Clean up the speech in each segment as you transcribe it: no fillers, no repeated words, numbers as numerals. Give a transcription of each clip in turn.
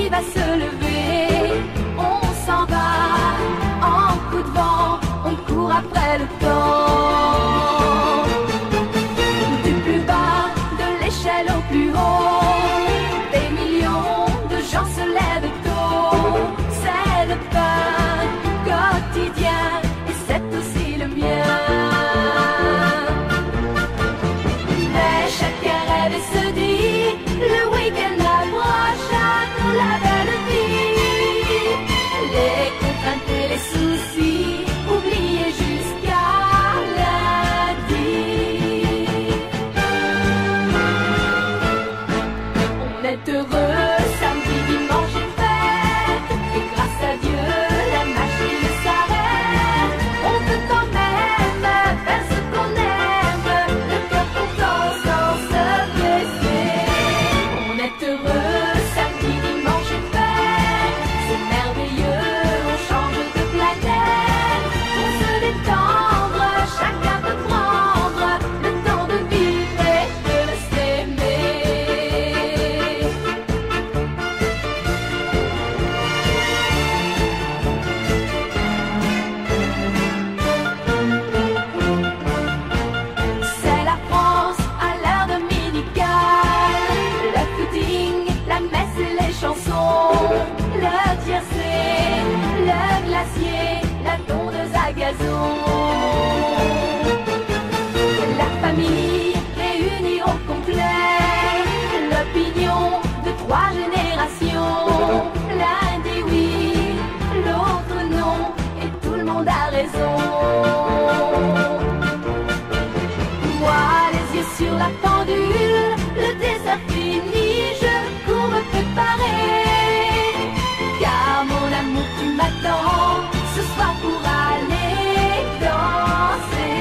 nuit va se lever, on s'en va, en coup de vent, on court après le temps. Du plus bas de l'échelle au plus haut, des millions de gens se lèvent tôt. C'est le pain quotidien et c'est aussi le mien. Mais chacun rêve et se dit, le week-end approche à nous la belle vie. Les contraintes et les soucis, oubliés jusqu'à lundi. On est heureux, samedi, dimanche et fête, et grâce à Dieu, la machine s'arrête. On peut quand même faire ce qu'on aime, le cœur content sans se blesser. On est heureux, samedi, dimanche et fête, c'est merveilleux, on change de planète. Pour se détendre, chacun peut prendre le temps de vivre et de s'aimer. C'est la France à l'heure dominicale, le footing, la messe et les chansons, le tiercé, le glacier, la tondeuse à gazon. La famille réunie au complet, l'opinion de 3 générations. L'un dit oui, l'autre non, et tout le monde a raison. Moi, les yeux sur la pendule, le dessert fini, je cours me préparer. Car mon amour, tu m'attends ce soir pour aller danser.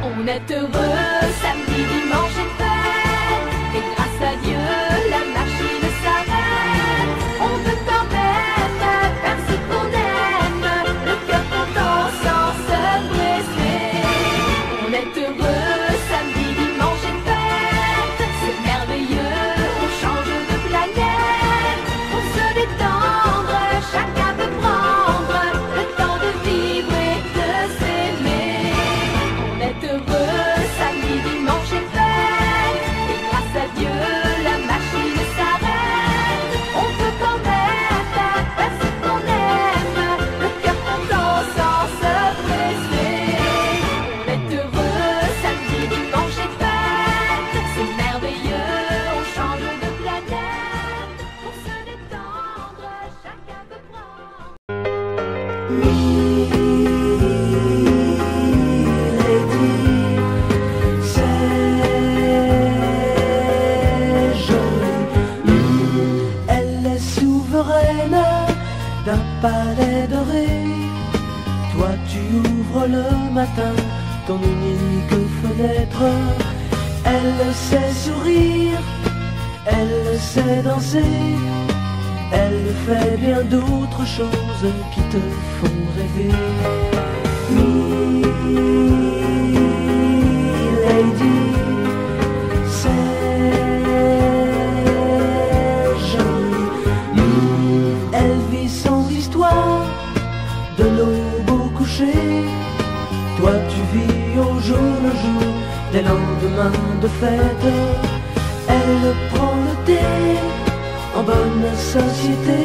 On est heureux, samedi, dimanche et fête, et grâce à Dieu, la machine s'arrête. On peut quand même faire ce qu'on aime, le cœur content sans se blesser. On est heureux, samedi, dimanche et fête, c'est merveilleux, on change de planète. Pour se détendre, chacun peut prendre le temps de vivre et de s'aimer. On est heureux, samedi, dimanche et fête, et grâce à Dieu, la machine s'arrête. On peut quand même faire ce qu'on aime, le cœur content sans se presser. On est heureux, samedi, dimanche et fête, c'est merveilleux, on change de planète. Pour se détendre, chacun peut prendre. Elle est souveraine d'un palais doré. Toi tu ouvres le matin ton unique fenêtre. Elle sait sourire, elle sait danser. Elle fait bien d'autres choses qui te font rêver. Milady, c'est joli. Elle vit sans histoire de l'aube au coucher. Toi tu vis au jour le jour des lendemains de fête. Elle prend le thé en bonne société.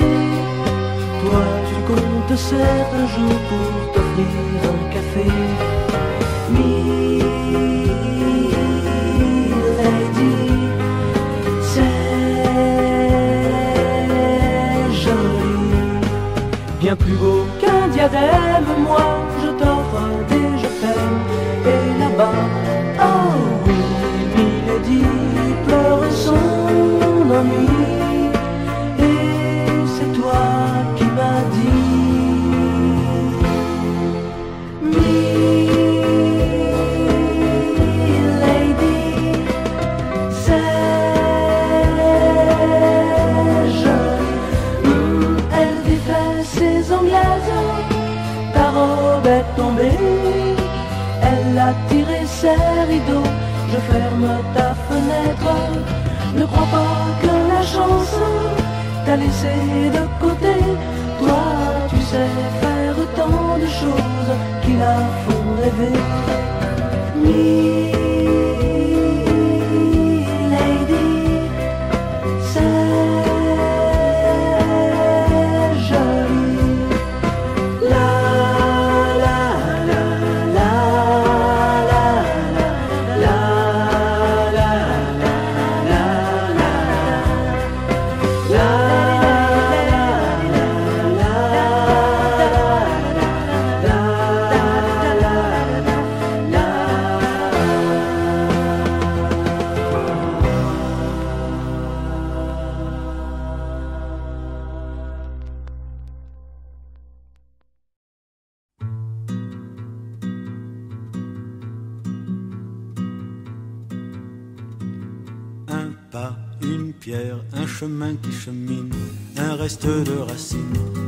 Toi tu comptes certains jours pour t'offrir un café. Milady, c'est joli. Bien plus beau qu'un diadème, moi je t'offre des je t'aime. Et là-bas, oh oui, Milady pleure son ennui. Et c'est toi qui m'as dit, Milady, c'est joli. Elle défait ses anglaises, ta robe est tombée. Elle a tiré ses rideaux je ferme ta fenêtre. Ne crois pas que la chance t'a laissé de côté. Toi, tu sais faire tant de choses qui la font rêver. Milady, c'est joli. La la la la la la la la la Un pas, une pierre, un chemin qui chemine, un reste de racines,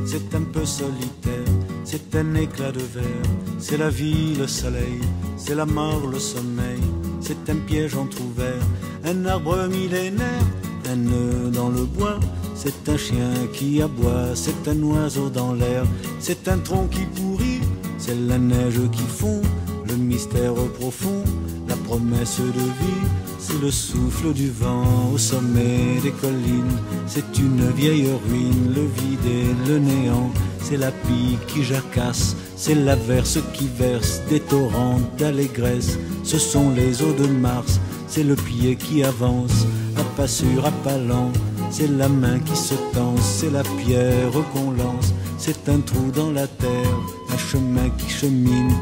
c'est un peu solitaire, c'est un éclat de verre, c'est la vie, le soleil, c'est la mort, le sommeil, c'est un piège entrouvert, un arbre millénaire, un nœud dans le bois, c'est un chien qui aboie, c'est un oiseau dans l'air, c'est un tronc qui pourrit, c'est la neige qui fond, le mystère profond, la promesse de vie, c'est le souffle du vent au sommet des collines, c'est une vieille ruine, le vide et le néant, c'est la pique qui jacasse, c'est l'averse qui verse des torrents d'allégresse, ce sont les eaux de Mars, c'est le pied qui avance, à pas sûr, à pas lent, c'est la main qui se tense, c'est la pierre qu'on lance, c'est un trou dans la terre, un chemin qui chemine,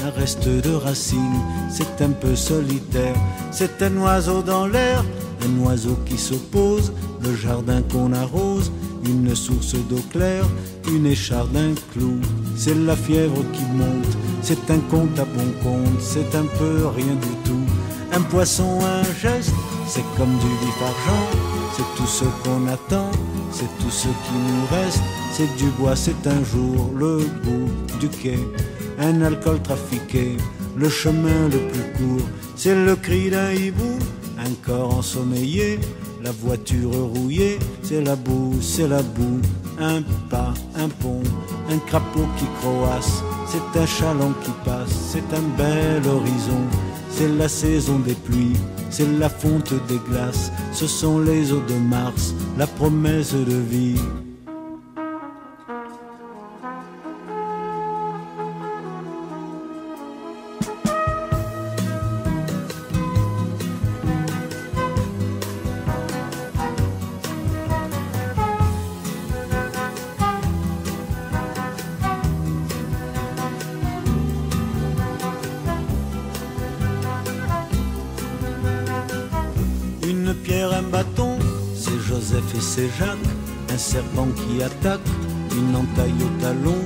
un reste de racines, c'est un peu solitaire, c'est un oiseau dans l'air, un oiseau qui s'oppose, le jardin qu'on arrose, une source d'eau claire, une écharde, un clou, c'est la fièvre qui monte, c'est un conte à bon compte, c'est un peu rien du tout, un poisson, un geste, c'est comme du vif argent, c'est tout ce qu'on attend, c'est tout ce qui nous reste, c'est du bois, c'est un jour, le bout du quai, un alcool trafiqué, le chemin le plus court, c'est le cri d'un hibou, un corps ensommeillé, la voiture rouillée, c'est la boue, un pas, un pont, un crapaud qui croasse, c'est un chaland qui passe, c'est un bel horizon, c'est la saison des pluies, c'est la fonte des glaces, ce sont les eaux de Mars, la promesse de vie. Une pierre, un bâton, c'est Joseph et c'est Jacques, un serpent qui attaque, une entaille au talon,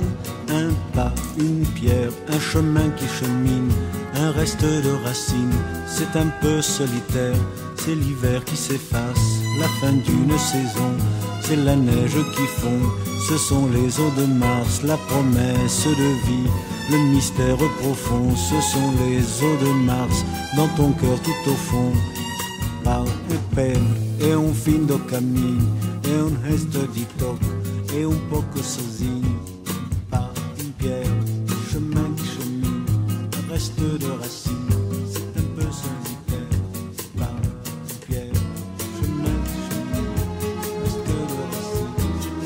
un pas, une pierre, un chemin qui chemine, un reste de racines, c'est un peu solitaire, c'est l'hiver qui s'efface, la fin d'une saison, c'est la neige qui fond, ce sont les eaux de Mars, la promesse de vie, le mystère profond, ce sont les eaux de Mars, dans ton cœur tout au fond. Pau e pele é fim do caminho, é resto de toque, é pouco sozinho. Pas une pierre, chemin qui chemine, reste de racines, c'est un peu solitaire. Pas une pierre, chemin qui chemine, reste de racines, c'est un peu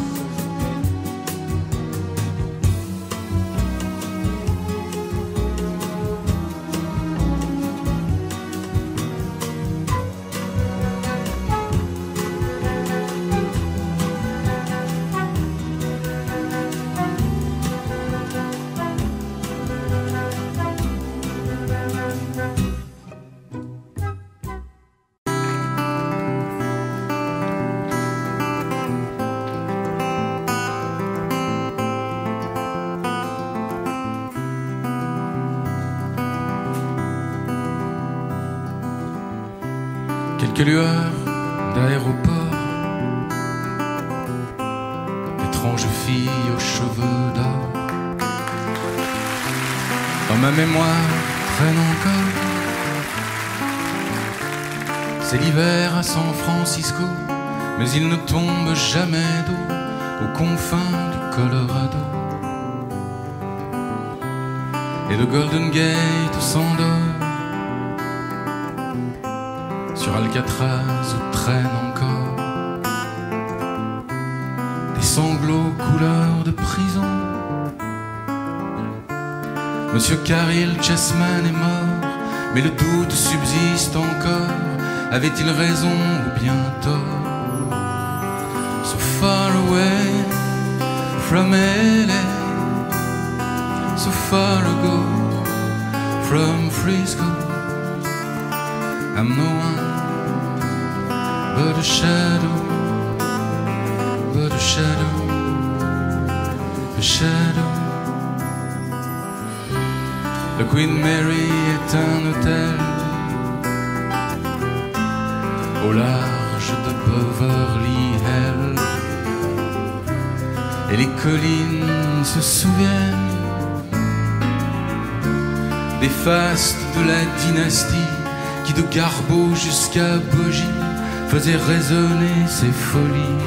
solitaire. Quelques lueurs d'aéroport, étrange fille aux cheveux d'or. Dans ma mémoire traîne encore C'est l'hiver à San Francisco, mais il ne tombe jamais d'eau aux confins du Colorado. Et de Golden Gate s'endort, sur Alcatraz où traînent encore des sanglots couleur de prison. Monsieur Caril Chessman est mort, mais le doute subsiste encore. Avait-il raison ou bien tort? So far away from LA, so far ago from Frisco, I'm no one but a shadow, but a shadow, a shadow. Le Queen Mary est un hôtel au large de Beverly Hills, et les collines se souviennent des fastes de la dynastie qui de Garbeau jusqu'à Bogie faisait résonner ses folies.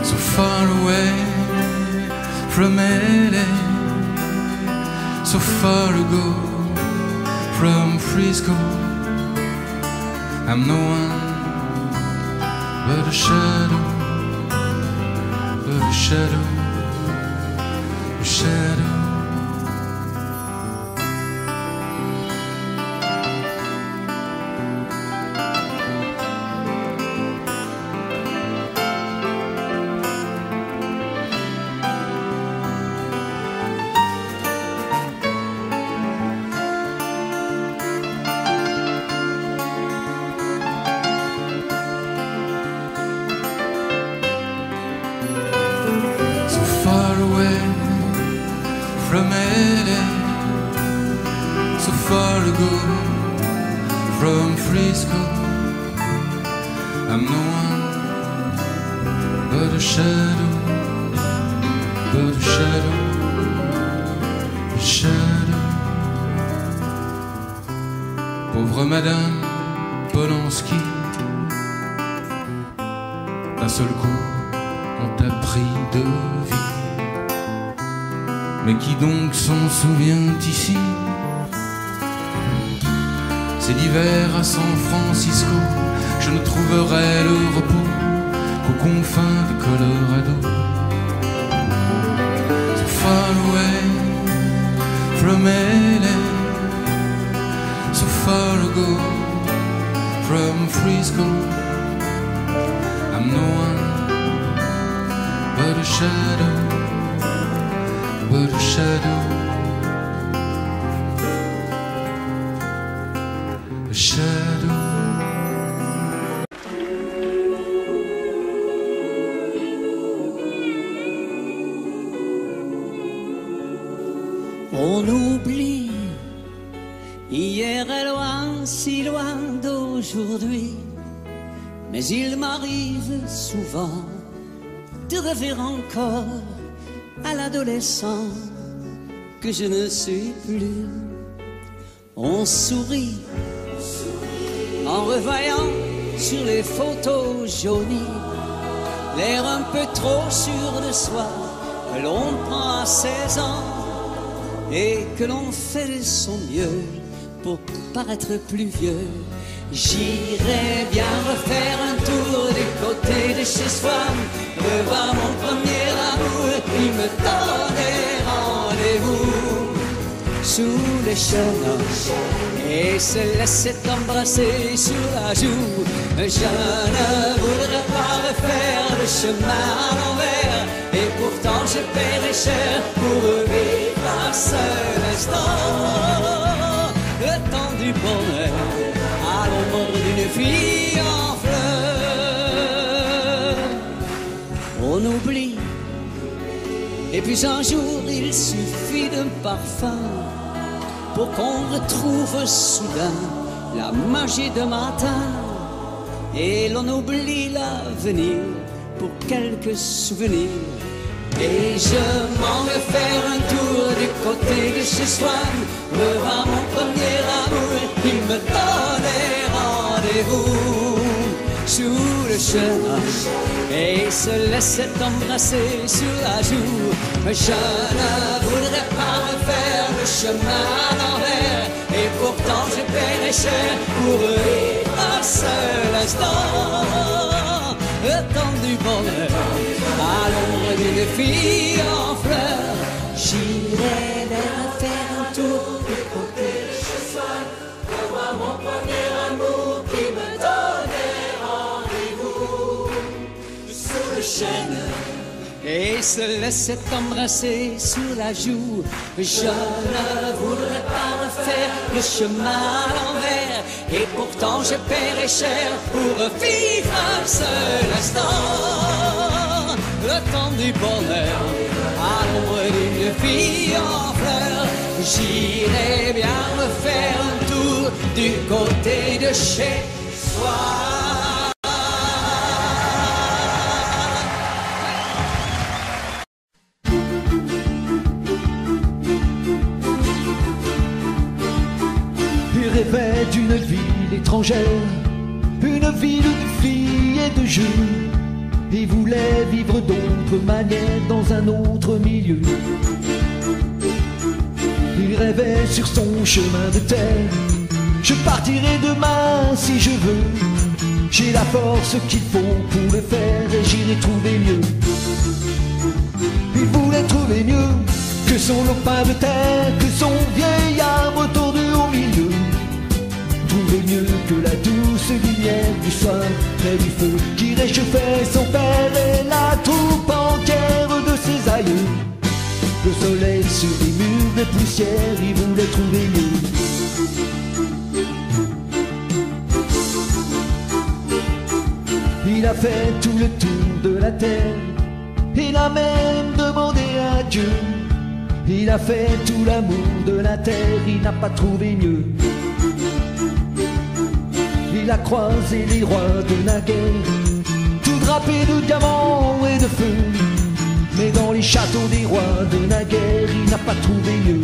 So far away from LA, so far ago from Frisco, I'm no one but a shadow, but a shadow, a shadow. From LA, so far ago from Frisco, I'm no one but a shadow, but a shadow, a shadow. Pauvre Madame Polanski, d'un seul coup on t'a pris de vie. Mais qui donc s'en souvient ici? C'est l'hiver à San Francisco, je ne trouverai le repos qu'aux confins du Colorado. So far away from LA, so far ago from Frisco, I'm no one but a shadow, but a shadow, a shadow. On oublie, hier est loin, si loin d'aujourd'hui, mais il m'arrive souvent de rêver encore à l'adolescent que je ne suis plus. On sourit en revoyant sur les photos jaunies l'air un peu trop sûr de soi que l'on prend à 16 ans et que l'on fait de son mieux pour paraître plus vieux. J'irais bien refaire un tour du côté de chez soi, revoir mon premier amour qui me donnait rendez-vous sous les chemins et se laisser embrasser sur la joue. Je ne voudrais pas refaire le chemin à l'envers, et pourtant je paierais cher pour vivre un seul instant le temps du bonheur à l'ombre d'une fille en fleurs. On oublie, et puis un jour il suffit d'un parfum pour qu'on retrouve soudain la magie de matin, et l'on oublie l'avenir pour quelques souvenirs. Et je m'en vais faire un tour du côté de chez soi, revoir mon premier amour qui me donnait rendez-vous sous le chemin et se laissait embrasser sur la joue. Mais je ne voudrais pas refaire le chemin à l'envers, et pourtant je paierais cher pour vivre un seul instant. Le temps du bonheur, à l'ombre d'une fille en fleurs, j'irai vers faire un tour du côté de chez soi, pour voir mon premier amour qui me donnait rendez-vous sous le chêne et se laissait embrasser sur la joue. Je ne voudrais pas refaire le chemin à l'envers, et pourtant je paierais cher pour vivre un seul instant. Le temps du bonheur, à l'ombre d'une fille en fleurs, j'irai bien me faire un tour du côté de chez soi. Il rêvait d'une ville étrangère, une ville de filles et de jeux. Il voulait vivre d'autres manières dans un autre milieu. Il rêvait sur son chemin de terre. Je partirai demain si je veux. J'ai la force qu'il faut pour le faire et j'irai trouver mieux. Il voulait trouver mieux que son lopin de terre, que son vieil arbre tordu au milieu. Trouver mieux que la douce lumière du soir près du feu qui réchauffait son père et la troupe entière de ses aïeux. Le soleil sur les murs de poussière, il voulait trouver mieux. Il a fait tout le tour de la terre, il a même demandé à Dieu. Il a fait tout l'amour de la terre, il n'a pas trouvé mieux. Il a croisé les rois de naguère, tout drapés de diamants et de feu. Mais dans les châteaux des rois de naguère, il n'a pas trouvé mieux.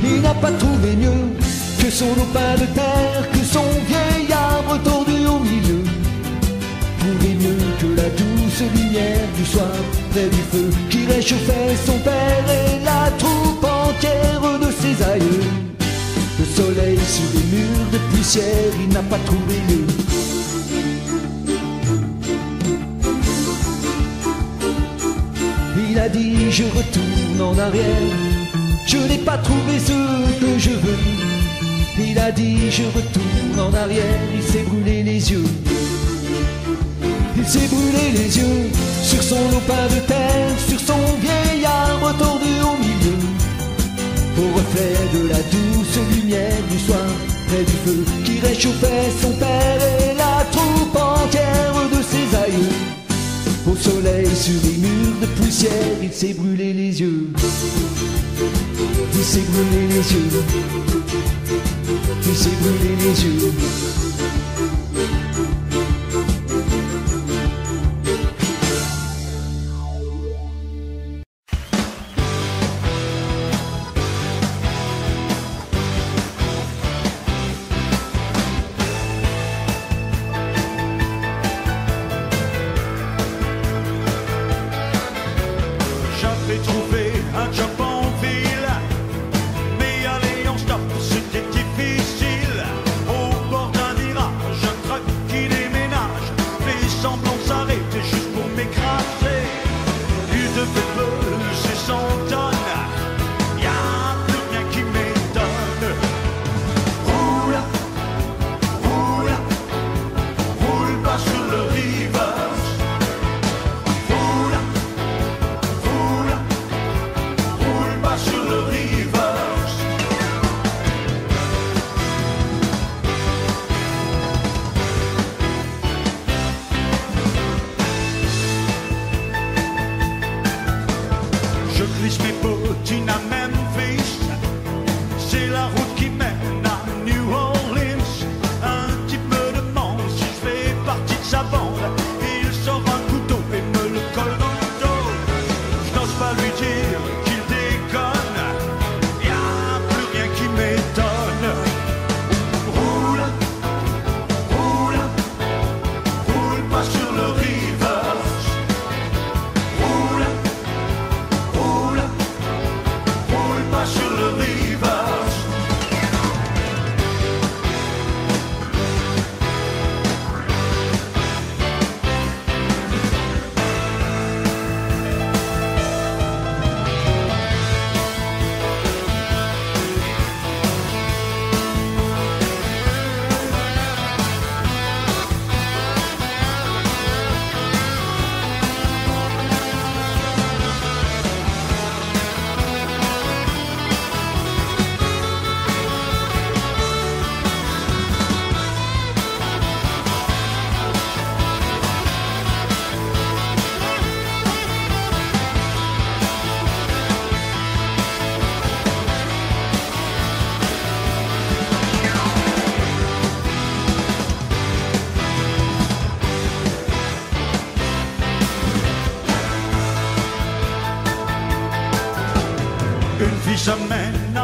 Il n'a pas trouvé mieux que son lopin de terre, que son vieil arbre tordu au milieu. Trouver mieux que la douce lumière du soir près du feu qui réchauffait son père et la troupe entière de ses aïeux. Le soleil sur les murs de poussière, il n'a pas trouvé mieux. Il a dit je retourne en arrière, je n'ai pas trouvé ce que je veux. Il a dit je retourne en arrière, il s'est brûlé les yeux. Il s'est brûlé les yeux sur son lopin de terre, sur son vieil arbre tordu au milieu. Au reflet de la douce lumière du soir près du feu qui réchauffait son père et la troupe entière de ses aïeux. Au soleil sur les murs de poussière, il s'est brûlé les yeux. Il s'est brûlé les yeux. Il s'est brûlé les yeux. J'avais trouvé un job en ville, mais aller en stop c'était difficile. Au bord d'un ira,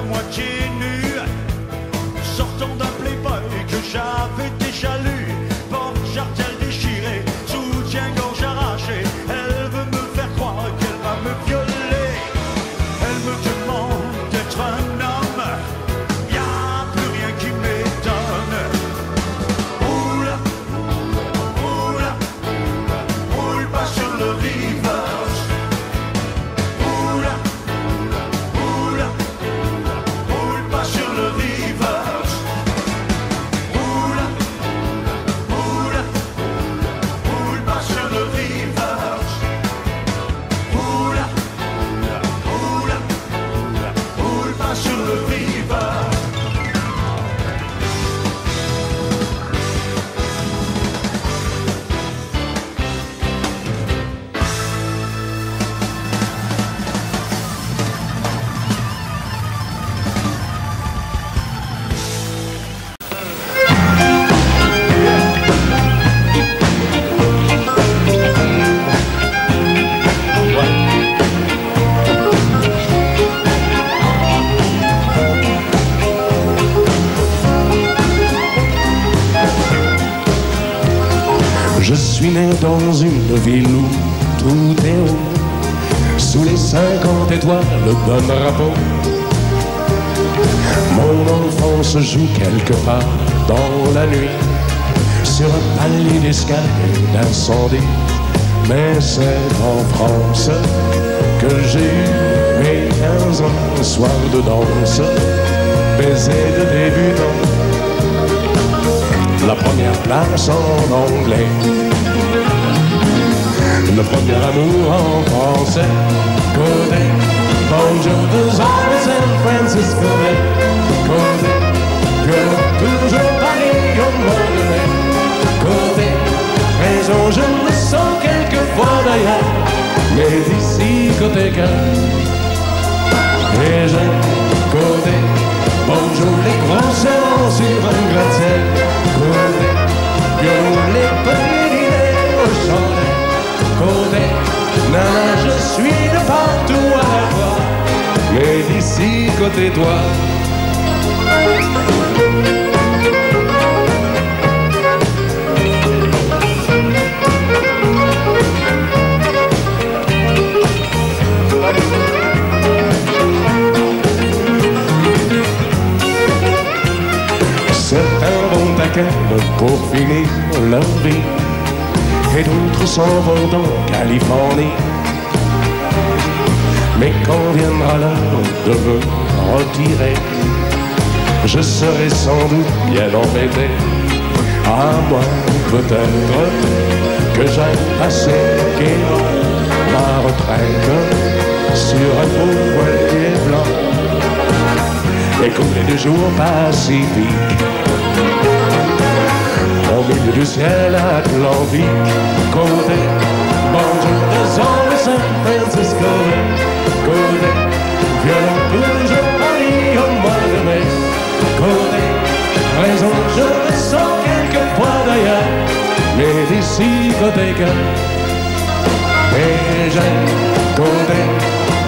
moitié nu, sortant d'un playboy que j'avais déjà lu. Porte jartelle déchirée, soutien-gorge arraché. Elle veut me faire croire qu'elle va me violer. Elle me demande d'être un homme, y a plus rien qui m'étonne. Roule, roule, roule pas sur le reverse. Roule, roule, roule pas sur le reverse. Roule, roule, roule pas sur le reverse. Roule, roule, roule pas sur le reverse. Je suis né dans une ville où tout est haut, sous les 50 étoiles d'un drapeau. Mon enfance joue quelque part dans la nuit, sur un palier d'escalier d'incendie. Mais c'est en France que j'ai eu mes 15 ans, un soir de danse, baiser de débutant. La première place en anglais, le premier amour en français. Côté bonjour de San Francisco, côté violon toujours Paris au mois de mai. Côté raison, je me sens quelquefois d'ailleurs, mais d'ici côté cœur. Et j'aime côté bonjour les grands serments sur un gratte-ciel. Côté violon les petits dîners au chalet. Côté nana, je suis de partout à la fois, mais d'ici côté toi. Certains vont à Cannes pour finir leur vie, et d'autres s'en vont en Californie. Mais quand viendra l'heure de me retirer, je serai sans doute bien embêté. À moins peut-être que j'aille passer gaiement ma retraite sur un beau voilier blanc et couler de jours pacifiques au milieu du ciel atlantique. Côté bonjour de San Francisco, côté violon toujours Paris au mois de mai. Côté raison, je me sens quelquefois d'ailleurs, mais d'ici côté cœur. Et j'aime côté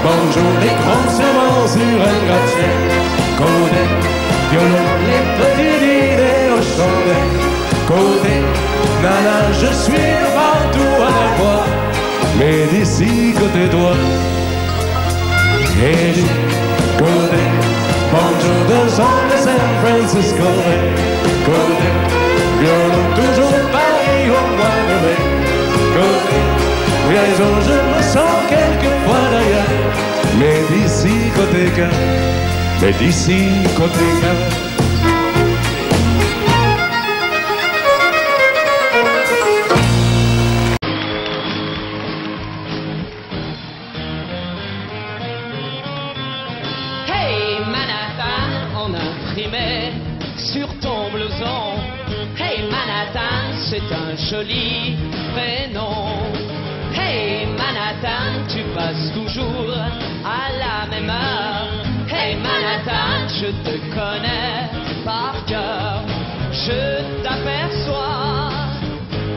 bonjour les grands serments sur un gratte-ciel. Côté violon les petits dîners au chandelle. Côté nana, je suis de partout à la fois, mais d'ici côté toi. Et du côté bonjour de San Francisco, côté violon toujours Paris au mois de mai. Côté raison, je me sens quelquefois d'ailleurs, mais d'ici côté cœur, mais d'ici côté cœur. Sur ton blouson, hey Manhattan, c'est un joli prénom. Hey Manhattan, tu passes toujours à la même heure. Hey Manhattan, je te connais par cœur. Je t'aperçois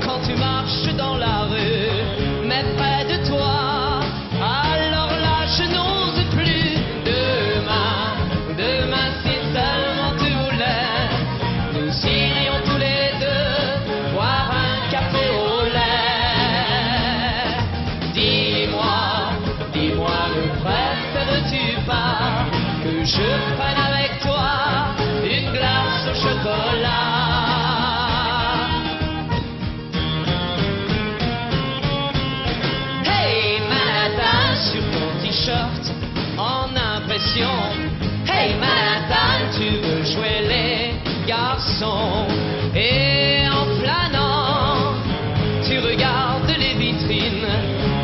quand tu marches dans la rue, mais près de toi. Alors là, je n'ose plus demain de garçon. Et en flânant, tu regardes les vitrines,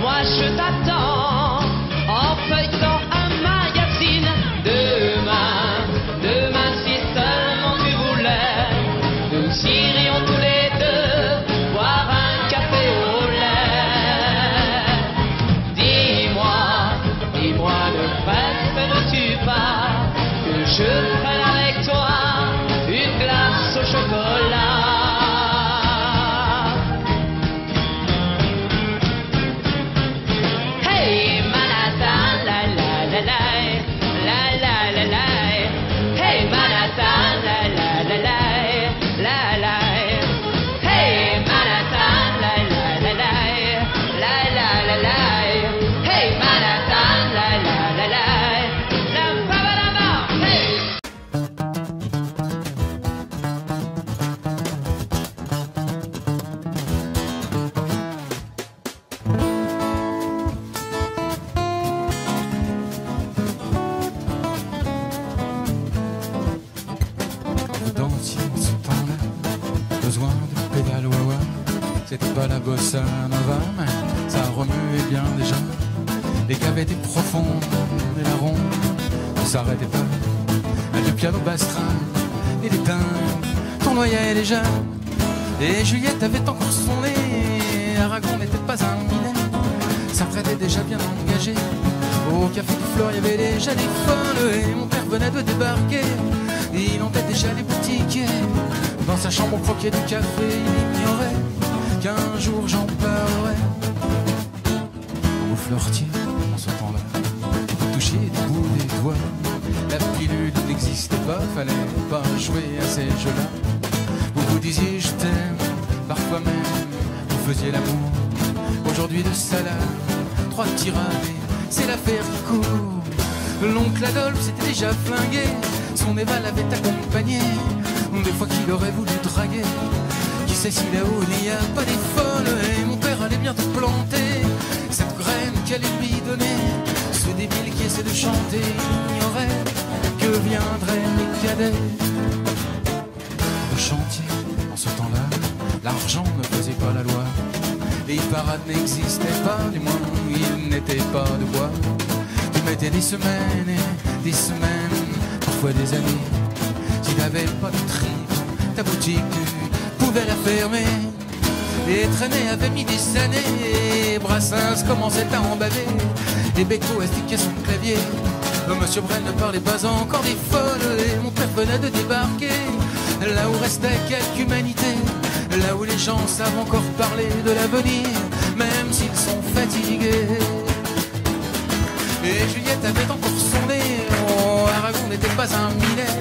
moi je t'attends en feuilletant un magazine. Demain si seulement tu voulais, nous irions tous les deux boire un café au lait. Dis-moi, ne préfères-tu pas que je prenne avec toi une glace au chocolat? Hey Manhattan, la la la la, la la la la. Hey Manhattan, la la la la, la la. Hey Manhattan, la la la la, la la la la. Hey Manhattan, la la la la, la ba ba la ba. Hey. Danser en ce temps-là, besoin de pédale wah-wah. C'était pas la bossa nova, mais ça remuait bien déjà. Les caves étaient profondes et la ronde ne s'arrêtait pas. Le piano bastrin et les dingues tournoyaient déjà. Et Juliette avait encore son nez, Aragon n'était pas un minet. Ça prêtait déjà bien engagé. Au café du Flore, il y avait déjà des folles. Et mon père venait de débarquer. Il hantait déjà les boutiques. Dans sa chambre, on croquait du café. Il ignorait qu'un jour j'en parlerai. Au Floretier, en ce temps-là, toucher des bouts des doigts. La pilule n'existait pas, fallait pas jouer à ces jeux-là. Vous vous disiez je t'aime, parfois même vous faisiez l'amour. Aujourd'hui de salade, 3 tirades, c'est l'affaire qui court. L'oncle Adolphe s'était déjà flingué, son Eva l'avait accompagné. Des fois qu'il aurait voulu draguer, qui sait si là-haut il n'y a pas des folles. Et mon père allait bientôt planter cette graine qu'elle lui donner. Ce débile qui essaie de chanter ignorait que viendraient les cadets. Le chantier, en ce temps-là, l'argent ne faisait pas la loi. Les parades n'existaient pas, du moins il n'était pas de bois. Tu mettais des semaines et des semaines, parfois des années. Si t'avais pas de trip, ta boutique tu pouvais la fermer. Et Traîné avait mis des années, Brassens commençait à emballer. Et Becco astiquait son clavier. Monsieur Brel ne parlait pas encore des folles. Et mon père venait de débarquer, là où restait quelque humanité, là où les gens savent encore parler de l'avenir, même s'ils sont fatigués. Et Juliette avait encore son nez, oh, Aragon n'était pas un minet.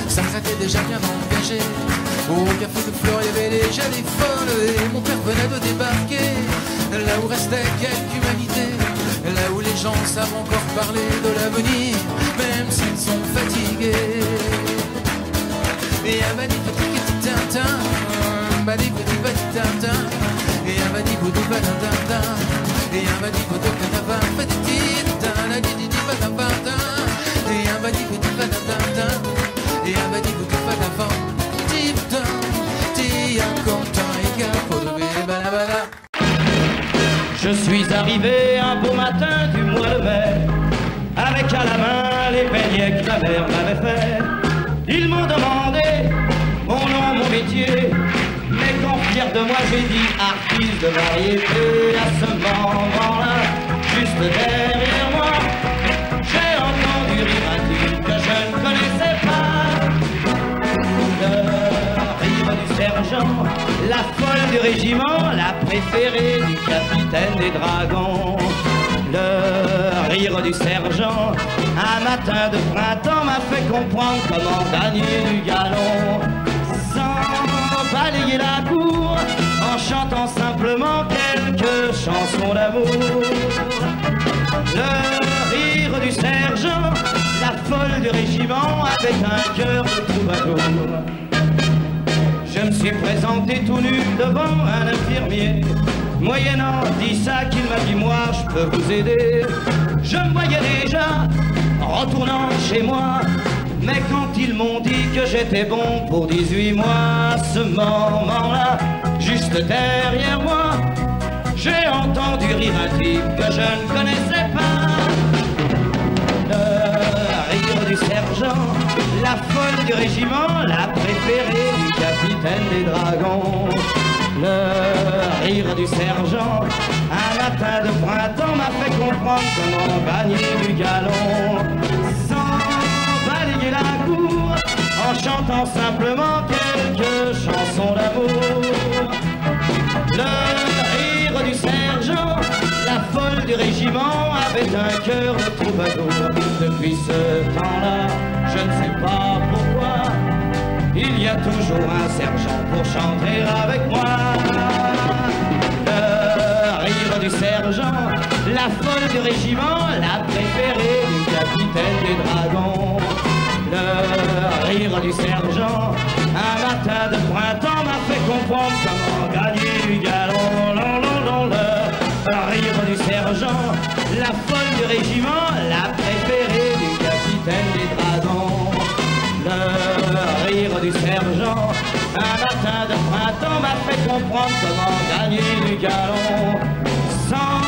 Ça traitait déjà bien engagé. Au café de Flore, il y avait déjà des folles. Et mon père venait de débarquer, là où restait quelque humanité, là où les gens savent encore parler de l'avenir, même s'ils sont fatigués. Et un badi petit tintin, badi petit tintin, et un badi boudou badin, et un badi boudou catapin, petit tintin, la didi badin, et un badi petit badin, et un badi boudou badin, tintin, tia content et capo de balabala. Je suis arrivé un beau matin du mois de mai, avec à la main les beignets que la mère m'avait fait. Ils m'ont demandé mon nom, mon métier, mais quand fier de moi j'ai dit artiste de variété. À ce moment-là, juste derrière moi, j'ai entendu rire un type que je ne connaissais pas. Le rire du sergent, la folle du régiment, la préférée du capitaine des dragons. Le rire du sergent, un matin de printemps, m'a fait comprendre comment gagner du galon sans balayer la cour, en chantant simplement quelques chansons d'amour. Le rire du sergent, la folle du régiment, avec un cœur de troubadour. Je me suis présenté tout nu devant un infirmier, moyennant 10 sacs, il m'a dit moi je peux vous aider. Je me voyais déjà retournant chez moi, Mais quand ils m'ont dit que j'étais bon pour 18 mois, à ce moment-là, juste derrière moi, j'ai entendu rire un type que je ne connaissais pas. Le rire du sergent, la folle du régiment, la préférée du capitaine des dragons. Le rire du sergent, un matin de printemps m'a fait comprendre comment gagner du galon. Sans balayer la cour, en chantant simplement quelques chansons d'amour. Le rire du sergent, la folle du régiment, avait un cœur de troubadour. Depuis ce temps-là, je ne sais pas pourquoi, il y a toujours un sergent pour chanter avec moi. Le rire du sergent, la folle du régiment, la préférée du capitaine des dragons. Le rire du sergent, un matin de printemps m'a fait comprendre comment gagner du galon. Non, non, non, le rire du sergent, la folle du régiment, la préférée du capitaine des dragons. Le rire du sergent, un matin de printemps m'a fait comprendre comment gagner du galon. Sans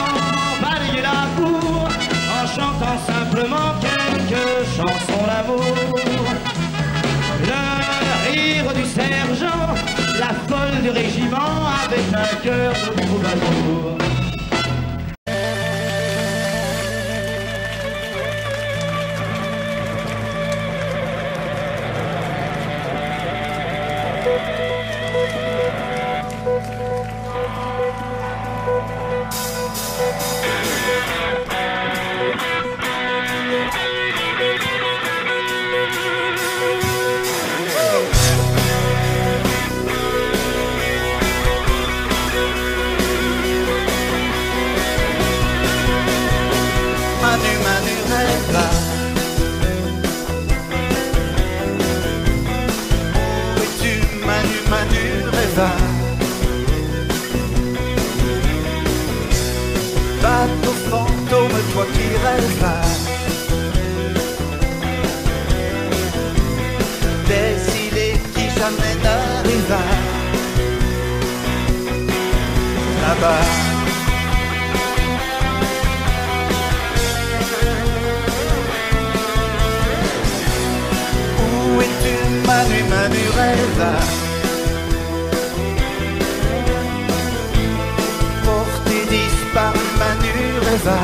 balayer la cour, en chantant simplement quelques chansons d'amour. Le rire du sergent, la folle du régiment, avec un cœur de troubadour. Bateau fantôme, toi qui rêves, des îles qui jamais n'arrivent là-bas. Où es-tu, Manu rêve? Disparu Manu rêva.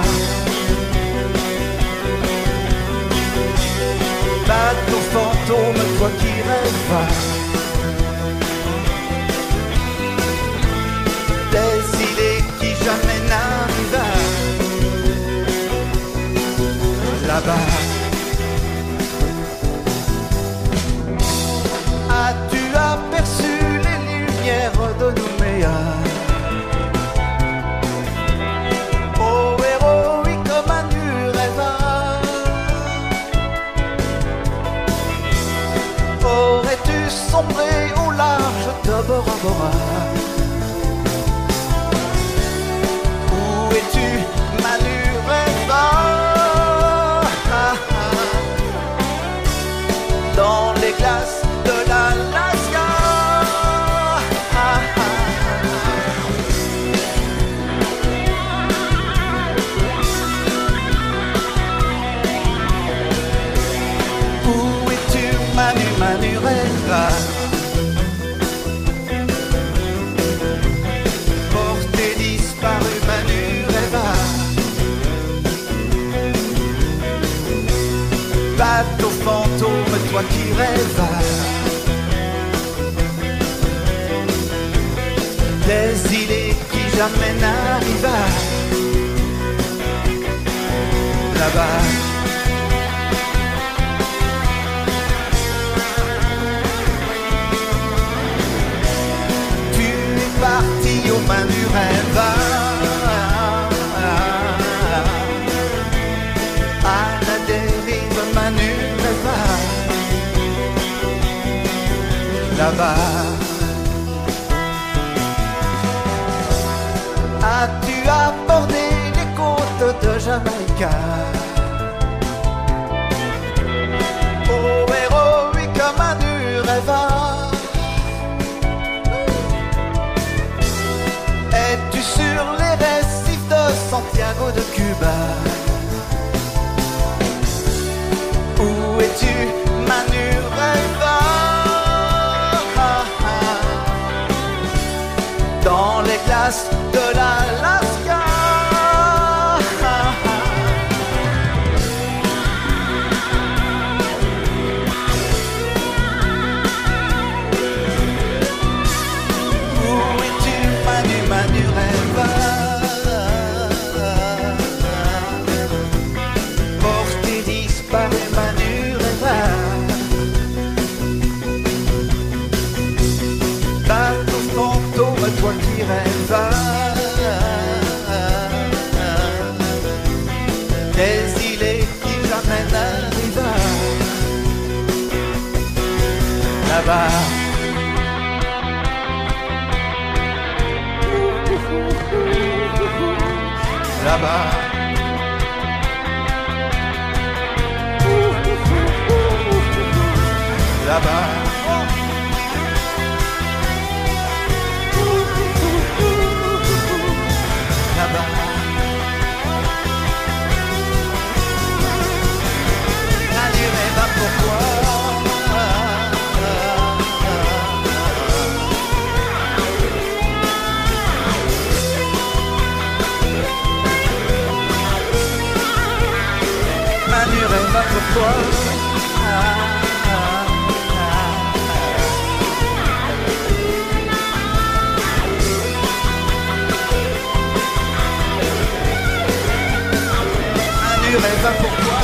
Bateau fantôme, toi qui rêves, des îles qui jamais n'arrivent là-bas. As-tu aperçu les lumières de Nouméa? Aurais-tu sombré au large de Bora Bora? Où es-tu, Manu rêva? Dans les glaces de l'Alaska. Où es-tu, Manu rêva? Porté disparu, Manu rêva. Bateau fantôme, toi qui rêves, des îles qui jamais n'arrivent là-bas. Parti au Manu rêve, à la dérive Manu rêve, là-bas. As-tu abordé les côtes de Jamaïque? Oh, héros Santiago de Cuba. Où es-tu, Manu Rêva? Dans les glaces de l'Alaska. Où es-tu, Manu, Manu Rêva? Porté disparu, Manu Rêva. Bateau fantôme, toi qui rêves. Des îlets qui amènent à Riva. Là-bas. Là-bas. Là-bas. Là-bas. Manu Rêva, pourquoi? Manu Rêva, pourquoi? Manu Rêva, pourquoi?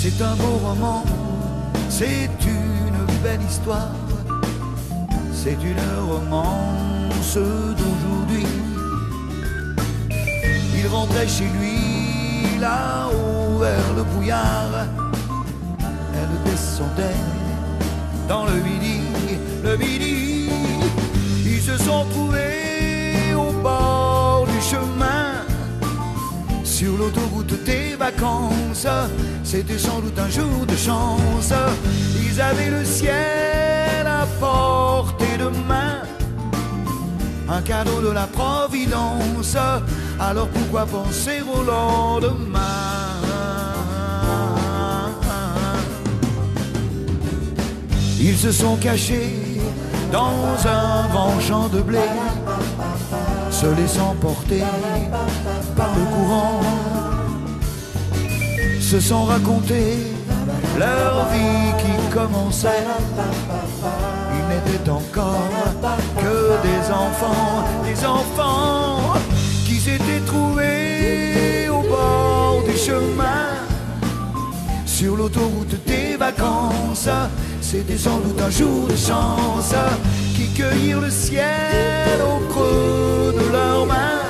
C'est un beau roman, c'est une belle histoire, c'est une romance d'aujourd'hui. Il rentrait chez lui là-haut vers le brouillard, elle descendait dans le midi, le midi. Ils se sont trouvés au bord du chemin, sur l'autoroute des vacances. C'était sans doute un jour de chance. Ils avaient le ciel à portée de main, un cadeau de la Providence. Alors pourquoi penser au lendemain? Ils se sont cachés dans un grand champ de blé, se laissant porter par le courant, se sont racontés leur vie qui commençait. Ils n'étaient encore que des enfants qui s'étaient trouvés au bord du chemin, sur l'autoroute des vacances. C'était sans doute un jour de chance, qui cueillirent le ciel au creux de leurs mains,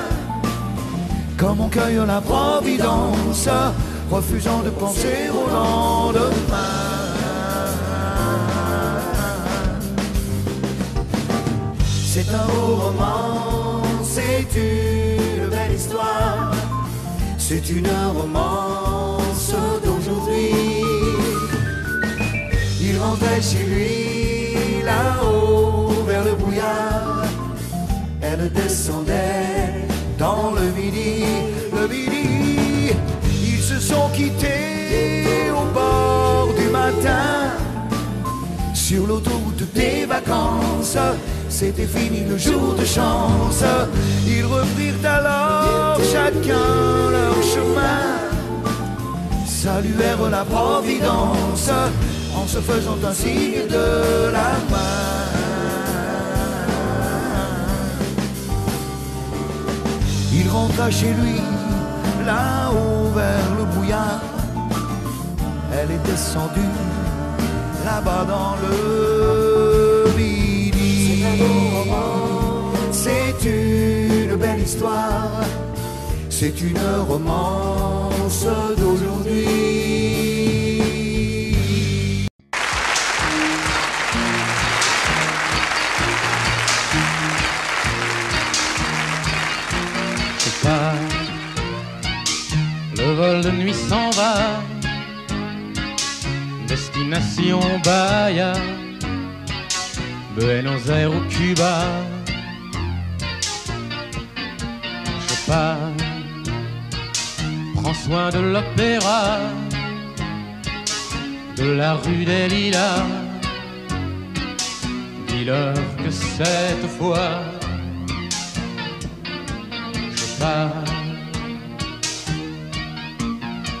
comme on cueille la Providence, refusant de penser au lendemain. C'est un beau roman, c'est une belle histoire, c'est une romance d'aujourd'hui. Il rentrait chez lui là-haut vers le brouillard, elle descendait dans le midi, le midi. Ils se sont quittés au bord du matin, sur l'autoroute des vacances. C'était fini le jour de chance. Ils reprirent alors chacun leur chemin, saluèrent la Providence en se faisant un signe de la main. Il rentra chez lui, là-haut vers le brouillard. Elle est descendue, là-bas dans le midi. C'est une belle histoire, c'est une romance d'aujourd'hui. Le vol de nuit s'en va, destination Bahia, Buenos Aires ou Cuba. Je pars, prends soin de l'opéra, de la rue des Lilas. Dis-leur que cette fois je pars.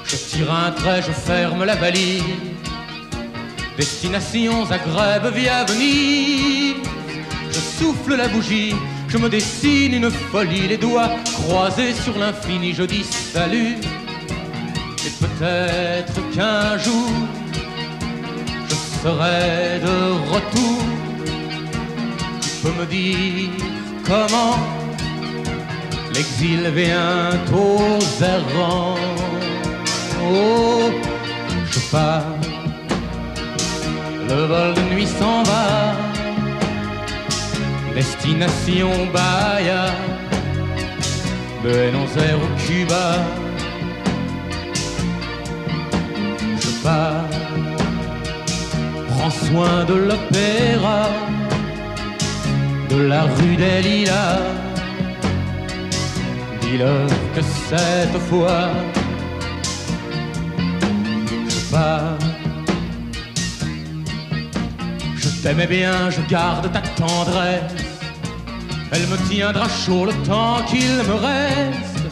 Je tire un trait, je ferme la valise. Destination Zagreb via Venise. Je souffle la bougie, je me dessine une folie. Les doigts croisés sur l'infini, je dis salut. Et peut-être qu'un jour je serai de retour. Tu peux me dire comment l'exil vient aux errants. Oh, je pars, le vol de nuit s'en va, destination Bahia, Buenos Aires ou Cuba. Je pars, prends soin de l'opéra, de la rue des Lilas. Dis-leur que cette fois je t'aimais bien, je garde ta tendresse. Elle me tiendra chaud le temps qu'il me reste.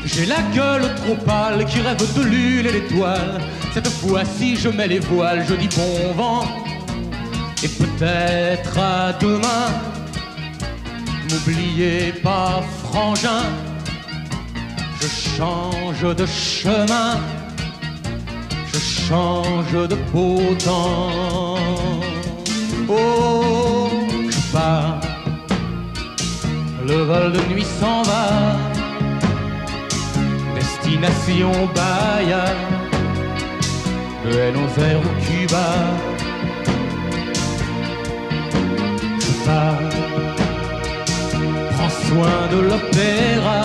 J'ai la gueule trop pâle qui rêve de l'huile et l'étoile. Cette fois-ci je mets les voiles, je dis bon vent. Et peut-être à demain. M'oubliez pas frangin, je change de chemin. Je change de beau temps. Oh, je pars, le vol de nuit s'en va, destination Bahia, Buenos Aires ou Cuba. Je pars, prends soin de l'opéra,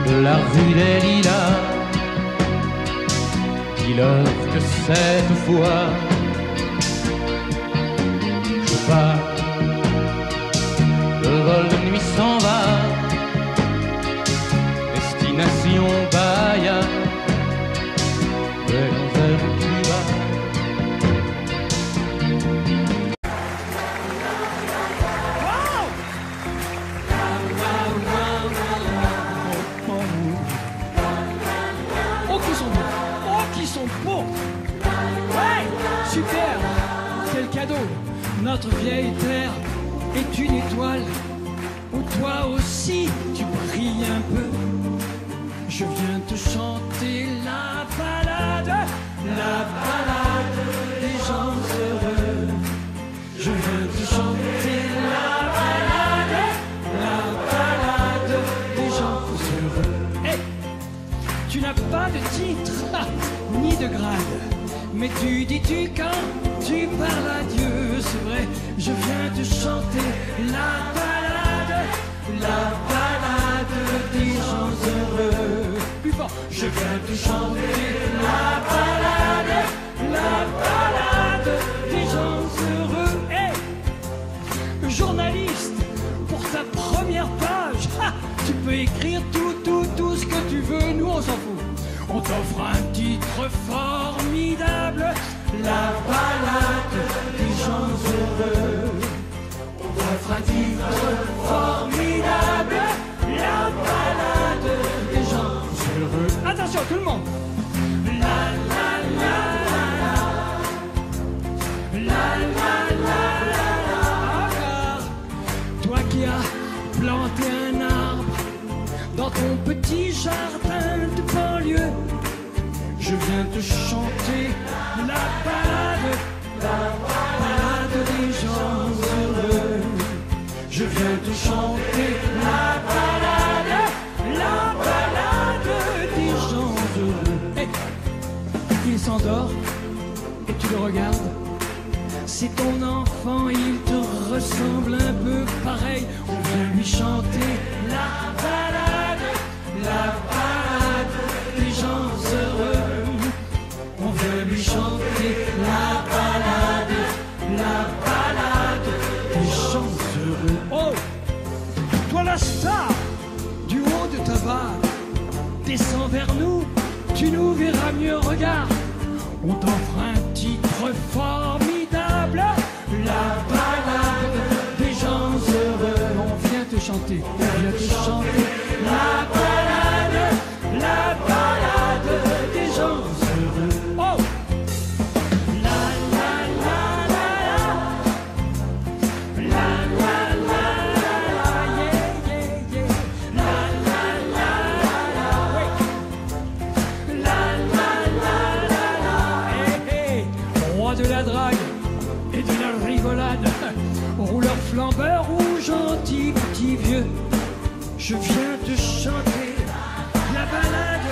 de la rue des Lilas. Dis-leur que cette fois je pars, le vol de nuit s'en va, destination Bahia, Buenos Aires ou Cuba. Super, quel cadeau. Notre vieille terre est une étoile où toi aussi tu brilles un peu. Je viens te chanter la balade des gens heureux. Je viens te chanter la balade des gens heureux. Hey, tu n'as pas de titre ni de grade. Mais tu dis-tu quand tu parles à Dieu, c'est vrai, je viens te chanter la balade des gens heureux. Plus fort, je viens te chanter la balade des gens heureux. Hey, journaliste, pour ta première page, tu peux écrire tout ce que tu veux, nous on s'en fout. On t'offre un titre formidable, la balade des gens heureux. On t'offre un titre formidable, la balade des gens heureux. Attention tout le monde. La la la la la la la la. Toi qui as planté un arbre Je viens te chanter la balade des gens heureux. Je viens te chanter la balade des gens heureux. Hey, il s'endort et tu le regardes. C'est ton enfant, il te ressemble un peu pareil. On vient lui chanter la balade des gens heureux. On vient lui chanter la balade des gens heureux. Oh, toi la star, du haut de ta barre, descends vers nous, tu nous verras mieux. Regarde, on t'offre un titre formidable, la balade des gens heureux. On vient te chanter, on vient te chanter la balade des gens heureux. Oh, la la la la la, la la la la, yeah yeah yeah, la la la la, oui, la la la la, hey hey, roi de la drague et de la rigolade, rouleur flambeur ou gentil petit vieux, je viens te chanter la balade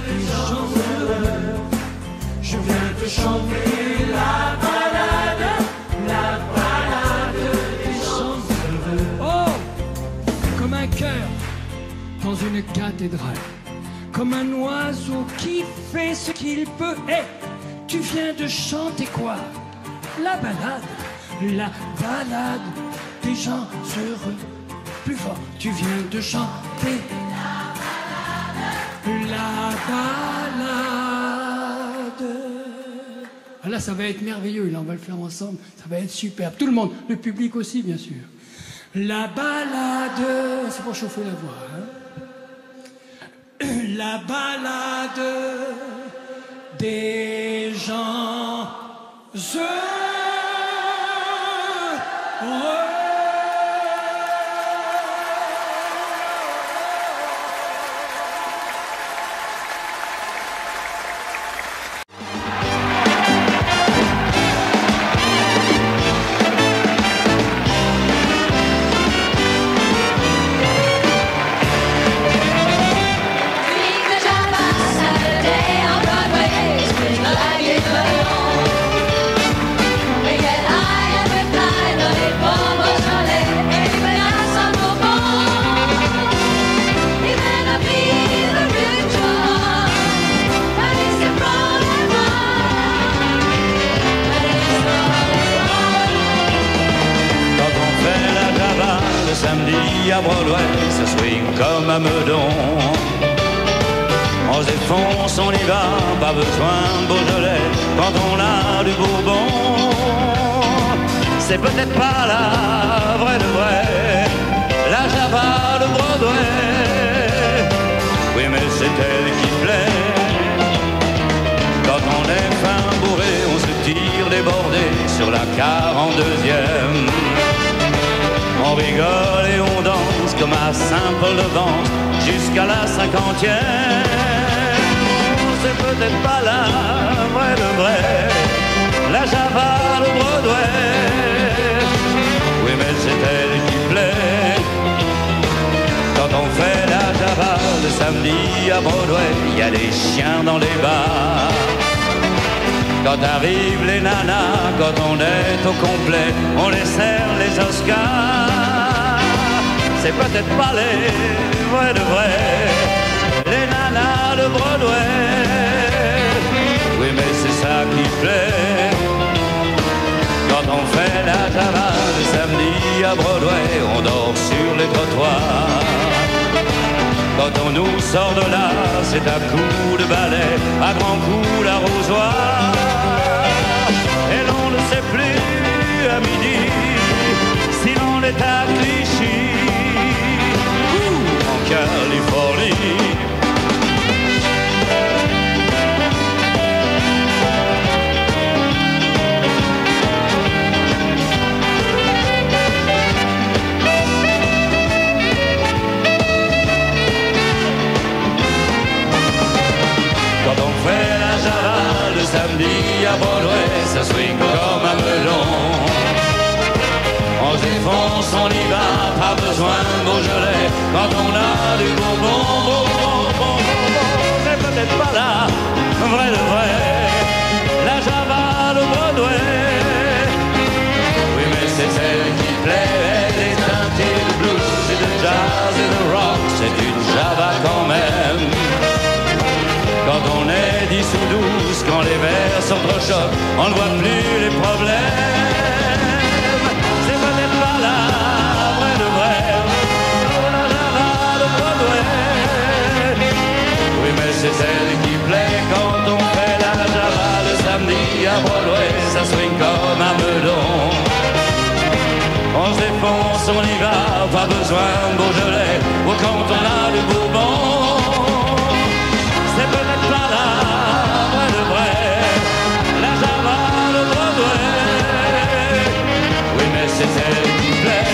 des gens heureux. Je viens te chanter la balade des gens heureux. Oh, comme un cœur dans une cathédrale, comme un oiseau qui fait ce qu'il peut. Hey, tu viens de chanter quoi? La balade des gens heureux. Plus fort, tu viens de chanter la balade. Ah là, ça va être merveilleux, là, on va le faire ensemble, ça va être superbe. Tout le monde, le public aussi, bien sûr. La balade, c'est pour chauffer la voix, hein. La balade des gens heureux. Samedi à Broadway, ça swing comme à Meudon. On se défonce, on y va, pas besoin de Beaujolais quand on a du Bourbon. C'est peut-être pas la vraie de vraie, la Java de Broadway. Oui, mais c'est elle qui plaît. Quand on est fin bourré, on se tire débordé sur la 42e. On rigole et on danse comme à Saint-Paul-de-Vence jusqu'à la 50e. C'est peut-être pas la vraie de vraie, la Java de Broadway. Oui, mais c'est elle qui plaît. Quand on fait la Java le samedi à Broadway, il y a des chiens dans les bars. Quand arrivent les nanas, quand on est au complet, on les serre les Oscars. C'est peut-être pas les vrais de vrais, les nanas de Broadway. Oui, mais c'est ça qui plaît. Quand on fait la Java le samedi à Broadway, on dort sur les trottoirs. Quand on nous sort de là, c'est à coups de balai, à grands coups d'arrosoir. Et l'on ne sait plus à midi si l'on est à Clichy ou en Californie. samedi à Broadway, ça swing comme un melon. On se défonce, on y va, pas besoin de Beaujolais. Quand on a du bonbon, c'est peut-être pas là, vrai de vrai, la Java de Broadway. Oui, mais c'est celle qui plaît, les teintés de blues et de jazz et de rock, c'est une Java quand même. Quand on est 10 ou 12, quand les verres sont trop chauds, on ne voit plus les problèmes. C'est peut-être pas la vraie de vrai, la Java de Broadway. Oui, mais c'est celle qui plaît quand on fait la Java le samedi à Broadway, ça swing comme un melon. On se défonce, on y va, pas besoin de Beaujolais, ou quand on a du Bourbon. C'est peut-être pas la vraie de vrai, la Java de Broadway. Oui, mais c'est celle qui plaît.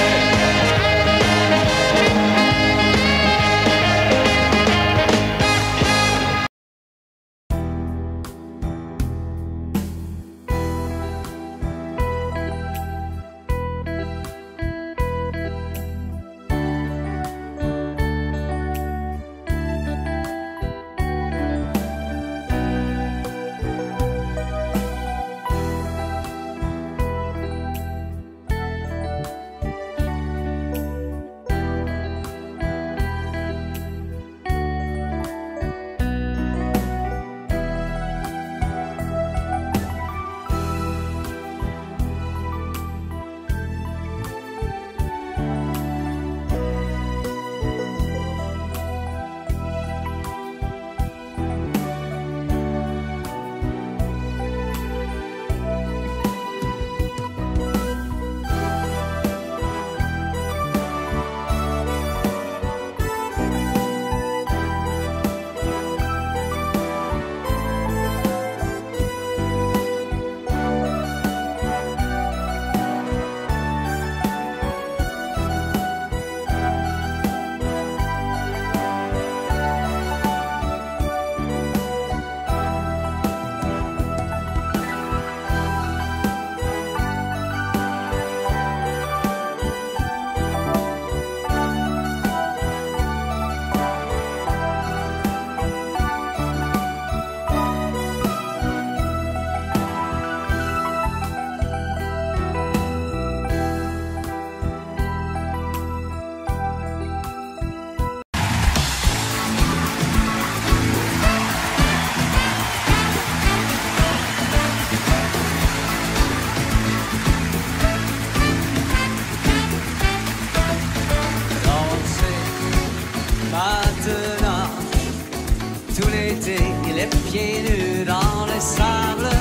Les pieds nus dans les sables,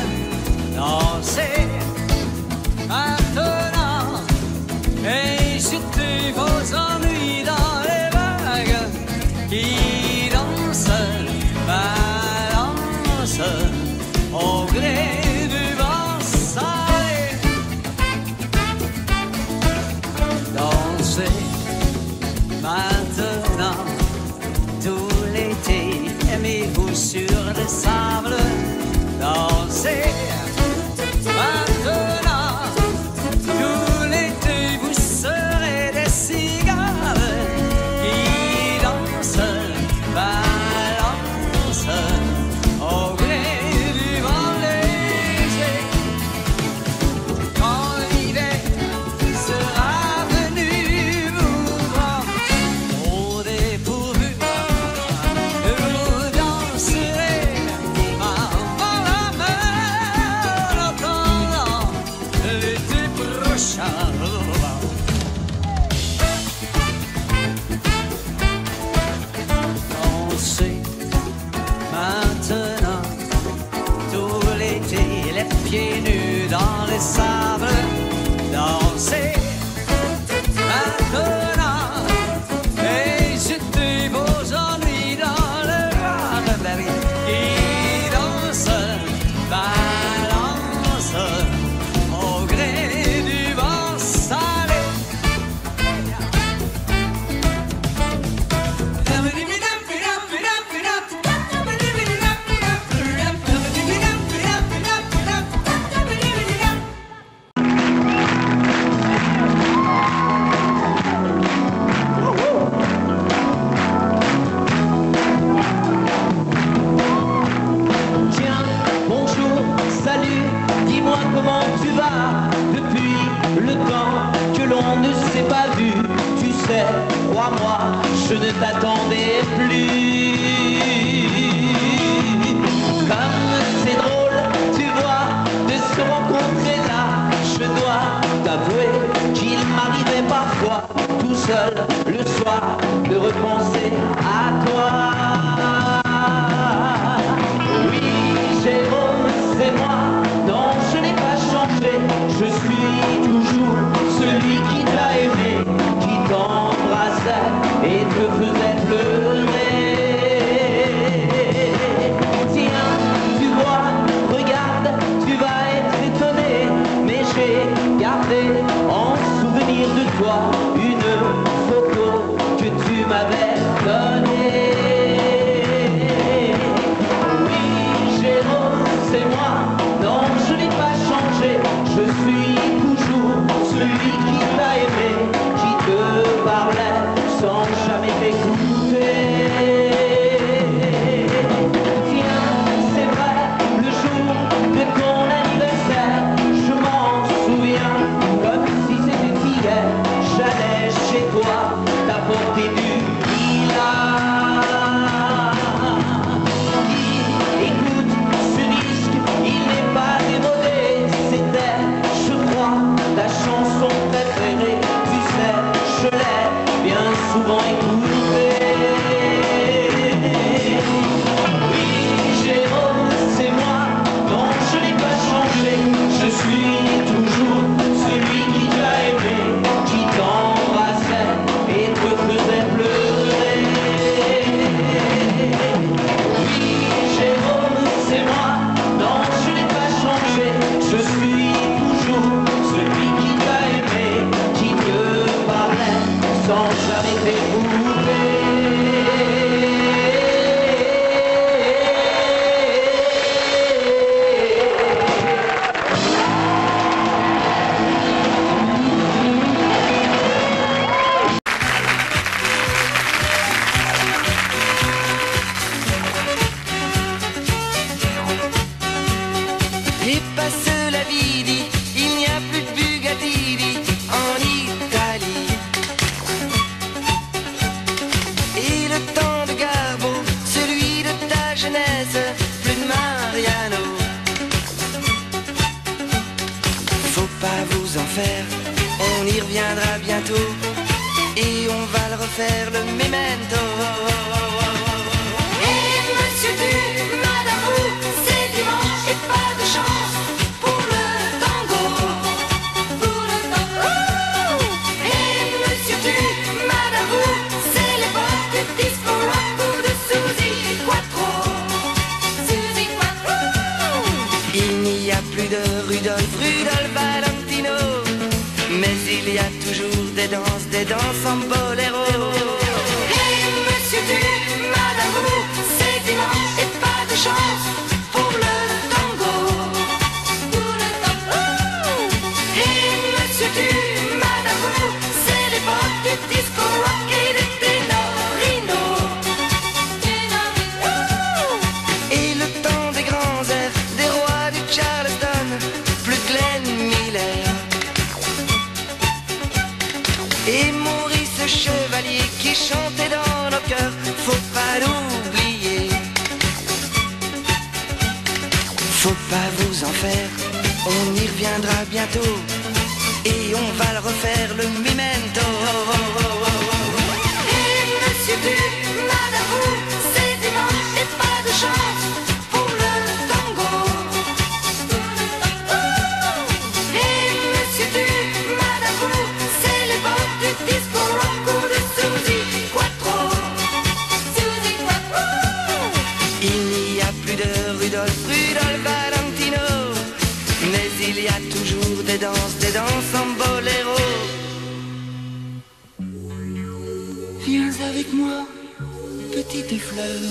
danser maintenant et jeter vos ennuis dans les vagues qui dansent, balancent au gré du vent salé. Danser maintenant tout l'été. Aimez-vous sur le sable, dansez maintenant. Tout l'été vous serez des cigales qui dansent, balancent au gré du vent léger. Quand l'hiver sera venu vous prendre au dépourvu, dansez maintenant tout l'été, les pieds nus dans les sables, dansez maintenant et jetez vos ennuis dans le vent qui danse, balance au gré du vent salé. sais, crois-moi, je ne t'attendais plus. Comme c'est drôle, tu vois, de se rencontrer là, je dois t'avouer qu'il m'arrivait parfois, tout seul, le soir, de repenser à toi. Oui, Jérôme, c'est moi, non, je n'ai pas changé, je suis toujours celui qui t'a aimé, qui t'embrassait et te faisait pleurer. Tiens, tu vois, regarde, tu vas être étonné, mais j'ai gardé en souvenir de toi une photo que tu m'avais donnée. Oui, Jérôme, c'est moi, non, je n'ai pas changé, je suis toujours celui qui t'a aimé, qui te parlait sans jamais t'écouter. Tiens, c'est vrai, le jour de ton anniversaire, je m'en souviens comme si c'était hier. J'allais chez toi t'apporter du lilas. Écoute, ce disque, il n'est pas démodé, c'était, je crois, ta chanson préférée. Tu sais, je l'ai bien souvent écoutée. Oui, Jérôme, c'est moi, non, je n'ai pas changé, je suis toujours celui qui t'a aimé, qui t'embrassait et te faisait pleurer. Oui, Jérôme, c'est moi, non, je n'ai pas changé, je suis toujours celui qui t'a aimé, qui te parlait sans jamais t'écouter. Et passe la vie, dit, il n'y a plus de Bugatti, dit, en Italie. Et le temps de Garbo, celui de ta jeunesse, plus de Mariano. Faut pas vous en faire, on y reviendra bientôt, et on va le refaire, le memento. Et monsieur du madame vous, c'est dimanche et pas de chance pour le tango, pour le tango. Et monsieur du madame vous, c'est l'époque du disco rock ou de Suzy Quattro, Suzy Quattro. Il n'y a plus de Rudolph Valentino, mais il y a toujours des danses en boléro. Et monsieur du madame vous, c'est dimanche et pas de chance pour le tango, pour le tango. Et monsieur du madame vous, c'est l'époque du disco rock et des ténorinos, ténorinos. Et le temps des grands airs, des rois du Charleston, plus de Glenn Miller. Et Maurice Chevalier qui chantait dans nos cœurs, faut pas l'oublier. Faut pas vous en faire, on y reviendra bientôt, et on va le refaire, le memento. Et monsieur du madame vous, c'est dimanche et pas de chance pour le tango, pour le tango. Et monsieur du madame vous, c'est l'époque du disco rock ou de Suzy Quattro, Suzy Quattro. Il n'y a plus de Rudolph Valentino, mais il y a toujours des danses en boléro. Viens avec moi, petite fleur.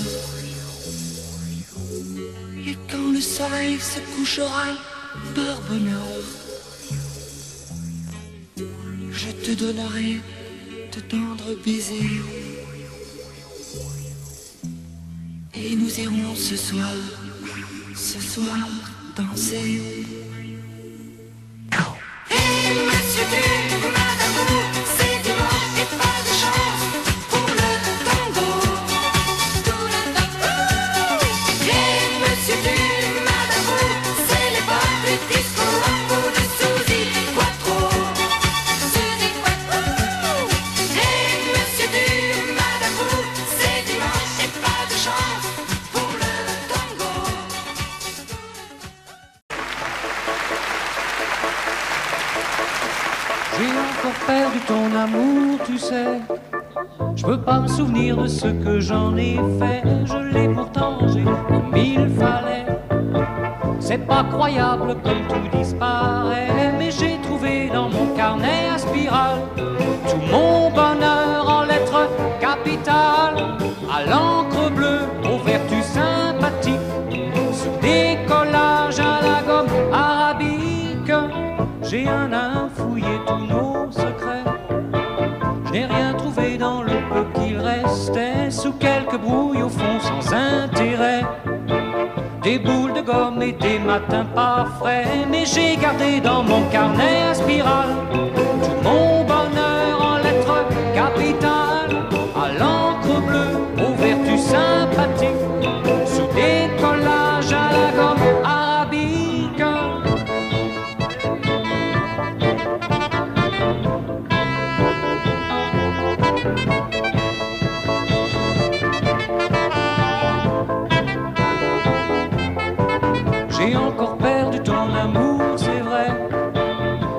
Et quand le soleil se couchera par bonheur, je te donnerai de tendres baisers. Et nous irons ce soir danser. Et monsieur du madame vous, c'est dimanche et pas de monsieur du Madame, c'est l'époque du disco, un coup de Suzy Quattro. Suzy Quattro. Hey, monsieur du Madame, c'est dimanche et pas de chance pour le tango. J'ai encore perdu ton amour, tu sais. Je peux pas me souvenir de ce que j'en ai fait. Je l'ai pourtant rangé comme il fallait. C'est pas croyable comme tout disparaît. Mais j'ai trouvé dans mon carnet à spirale tout mon bonheur en lettres capitales, à l'encre bleue, aux vertus sympathiques, sous des collages à la gomme arabique. J'ai un à fouiller tous nos secrets. Je n'ai rien trouvé dans le peu qu'il restait, sous quelques brouilles au fond sans intérêt. Des boules de gomme et des matins pas frais. Mais j'ai gardé dans mon carnet à spirale tout mon bonheur en lettres capitales, à l'encre bleue, aux vertus sympathiques, sous des collages à la gomme arabique. J'ai encore perdu ton amour, c'est vrai.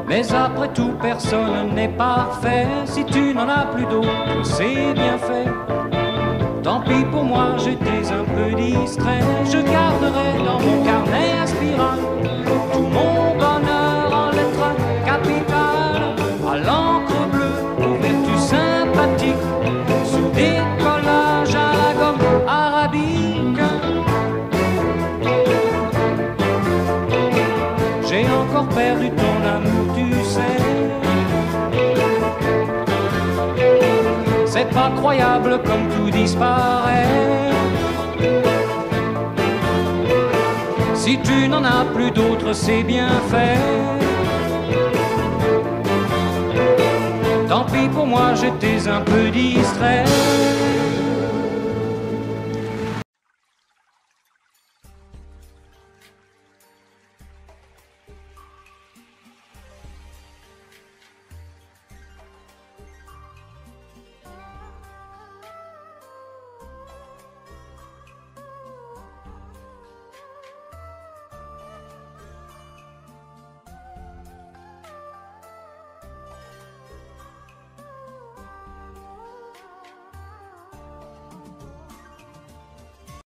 Mais après tout, personne n'est parfait. Si tu n'en as plus d'autres, c'est bien fait. Tant pis pour moi, j'étais un peu distrait. Je garderai dans mon carnet à spirale tout mon bonheur en lettres capitales, à l'encre bleue, aux vertus sympathiques, sous des collages à la gomme arabique. J'ai encore perdu ton amour, tu sais. C'est pas croyable comme tout disparaît. Si tu n'en as plus d'autres, c'est bien fait. Tant pis pour moi, j'étais un peu distrait.